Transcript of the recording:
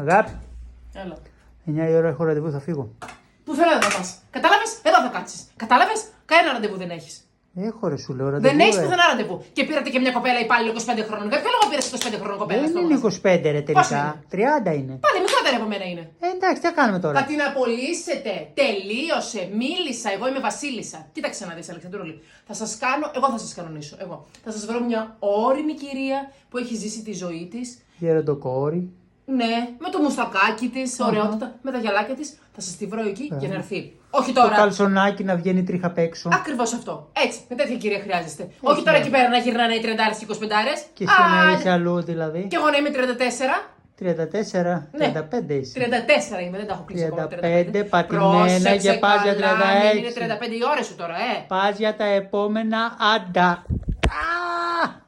Αγάπη, Έλα. 9 η ώρα έχω ραντεβού, θα φύγω. Πουθενά δεν θα πας. Κατάλαβες, εδώ θα κάτσεις. Κατάλαβες, κανένα ραντεβού δεν έχεις. Έχω ρε σου λέω ραντεβού. Δεν έχεις πουθενά ραντεβού. Και πήρατε και μια κοπέλα υπάλληλο 25 χρόνων. Για ποιο λόγο πήρες 25 χρόνων κοπέλα? Δεν στο είναι μαγαζί? 25 ρε Πώς τελικά. 30 είναι. Πάλι μικρότερη από μένα είναι. Εντάξει, τι θα κάνουμε τώρα. Θα την απολύσετε. Τελείωσε. Μίλησα. Εγώ είμαι Βασίλισσα. Κοίταξε να δεις, Αλεξανδρούλη. Θα σας κάνω. Εγώ θα σας κανονίσω. Εγώ. Θα σας βρω μια όριμη κυρία που έχει ζήσει τη ζωή της. Γεροντοκόρη. Ναι, με το μουστακάκι της, ωραιότητα, με τα γυαλάκια της. Θα σας τη βρω εκεί για να έρθει. Όχι τώρα. Το καλσονάκι να βγαίνει τρίχα απ' έξω. Ακριβώς αυτό. Έτσι, με τέτοια κυρία χρειάζεστε. Όχι τώρα εκεί πέρα να γυρνάνε οι 30 και οι 25. Και εσύ να είσαι αλλού δηλαδή. Και εγώ να είμαι 34. 34, Ναι. 35 είσαι. 34 είμαι, δεν τα έχω κλείσει ακόμα. 35 πατημένα και πας για 36. Είναι 35 οι ώρες σου τώρα, Πας για τα επόμενα άντα. Α!